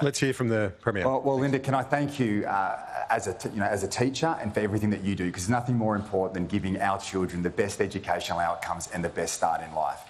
Let's hear from the Premier. Well, Linda, can I thank you as a teacher and for everything that you do, because there's nothing more important than giving our children the best educational outcomes and the best start in life.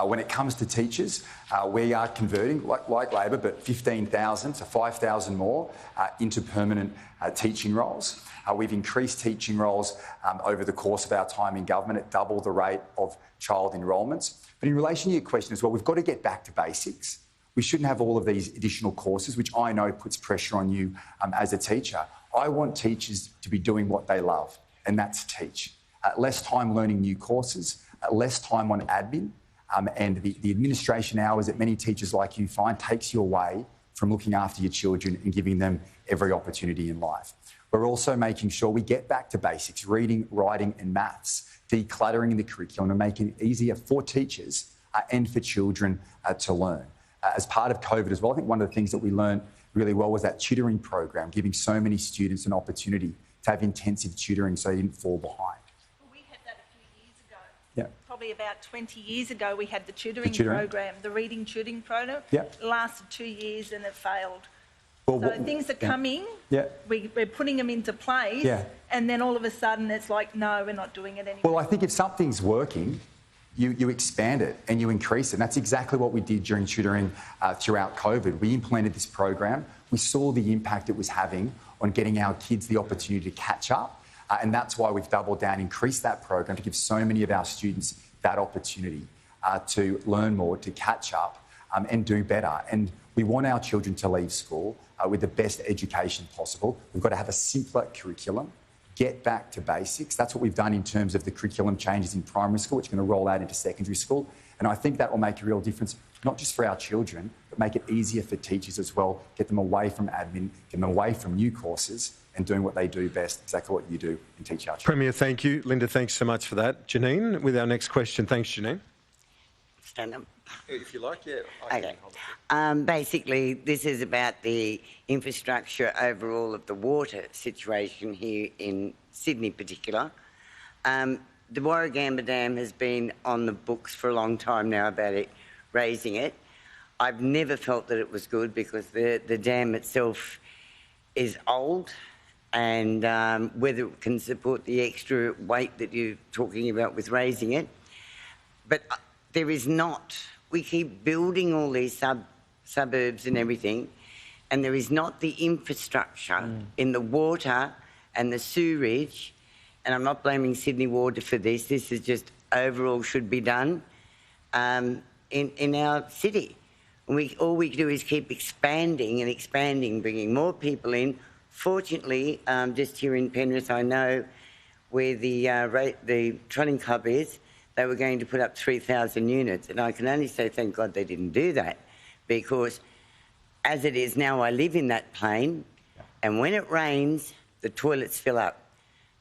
When it comes to teachers, we are converting, like Labor, but 15,000 to 5,000 more into permanent teaching roles. We've increased teaching roles over the course of our time in government at double the rate of child enrolments. But in relation to your question as well, we've got to get back to basics. We shouldn't have all of these additional courses, which I know puts pressure on you as a teacher. I want teachers to be doing what they love, and that's teach. Less time learning new courses, less time on admin, and the administration hours that many teachers like you find takes you away from looking after your children and giving them every opportunity in life. We're also making sure we get back to basics, reading, writing and maths, decluttering the curriculum and making it easier for teachers and for children to learn. As part of COVID as well, I think one of the things that we learned really well was that tutoring program, giving so many students an opportunity to have intensive tutoring so they didn't fall behind. Well, we had that a few years ago. Yeah. Probably about 20 years ago, we had the tutoring program, the reading tutoring program. Yeah. It lasted 2 years and it failed. Well, so things are coming, we're putting them into place, and then all of a sudden it's like, no, we're not doing it anymore. Well, I think if something's working, you expand it and you increase it. And that's exactly what we did during tutoring throughout COVID. We implemented this program. We saw the impact it was having on getting our kids the opportunity to catch up. And that's why we've doubled down, increased that program to give so many of our students that opportunity to learn more, to catch up and do better. And we want our children to leave school with the best education possible. We've got to have a simpler curriculum, get back to basics. That's what we've done in terms of the curriculum changes in primary school, which are going to roll out into secondary school. And I think that will make a real difference, not just for our children, but make it easier for teachers as well, get them away from admin, get them away from new courses and doing what they do best, exactly what you do and teach our children. Premier, thank you. Linda, thanks so much for that. Janine, with our next question. Thanks, Janine. Stand up. If you like, yeah. Okay. Basically, this is about the infrastructure overall of the water situation here in Sydney particular. The Warragamba Dam has been on the books for a long time now about it, raising it. I've never felt that it was good because the dam itself is old and whether it can support the extra weight that you're talking about with raising it. But there is not. We keep building all these suburbs and everything, and there is not the infrastructure in the water and the sewerage, and I'm not blaming Sydney Water for this, this is just overall should be done in our city. And all we do is keep expanding and expanding, bringing more people in. Fortunately, just here in Penrith, I know where the trotting club is, they were going to put up 3,000 units. And I can only say thank God they didn't do that, because as it is now, I live in that plane, and when it rains, the toilets fill up.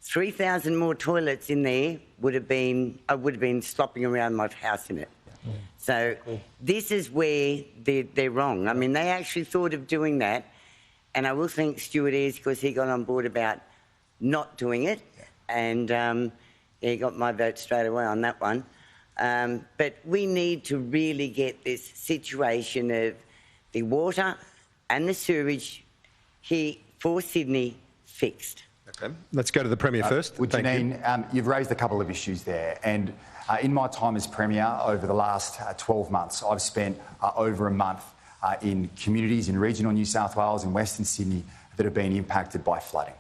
3,000 more toilets in there I would have been slopping around my house in it. So this is where they're wrong. I mean, they actually thought of doing that, and I will thank Stuart Ayres because he got on board about not doing it, and he got my vote straight away on that one. But we need to really get this situation of the water and the sewage here for Sydney fixed. Okay, let's go to the Premier first. Well, Janine, you've raised a couple of issues there, and in my time as Premier over the last 12 months, I've spent over a month in communities in regional New South Wales and Western Sydney that have been impacted by flooding.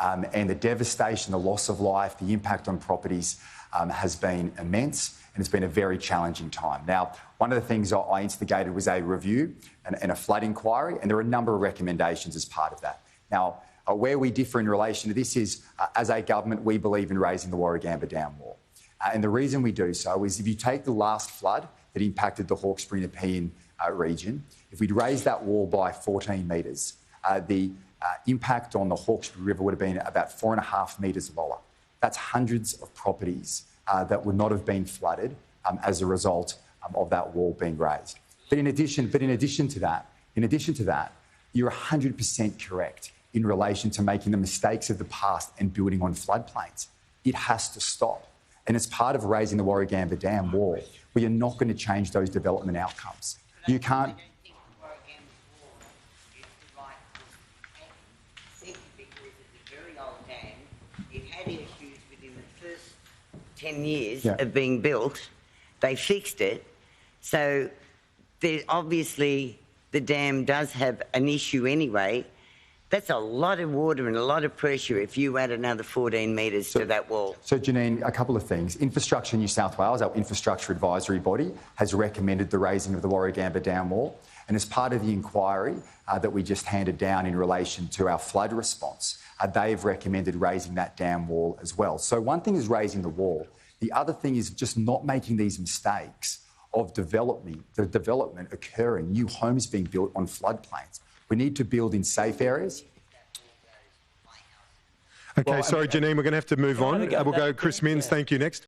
And the devastation, the loss of life, the impact on properties has been immense, and it's been a very challenging time. Now, one of the things I instigated was a review and a flood inquiry, and there are a number of recommendations as part of that. Now, where we differ in relation to this is, as a government, we believe in raising the Warragamba Dam wall. And the reason we do so is if you take the last flood that impacted the Hawkesbury and Nepean region, if we'd raised that wall by 14 metres, the impact on the Hawkesbury River would have been about 4.5 metres lower. That's hundreds of properties that would not have been flooded as a result of that wall being raised. But in addition to that, you're 100% correct in relation to making the mistakes of the past and building on floodplains. It has to stop. And as part of raising the Warragamba Dam wall, we are not going to change those development outcomes. You can't... old dam. It had issues within the first 10 years of being built. They fixed it. So obviously the dam does have an issue anyway. That's a lot of water and a lot of pressure if you add another 14 metres to that wall. So, Janine, a couple of things. Infrastructure New South Wales, our infrastructure advisory body, has recommended the raising of the Warragamba Dam wall. And as part of the inquiry that we just handed down in relation to our flood response, they've recommended raising that dam wall as well. So one thing is raising the wall. The other thing is just not making these mistakes of the development occurring, new homes being built on floodplains. We need to build in safe areas. Okay, sorry, Janine, we're going to have to move on. We'll go Chris Minns. Thank you. Next.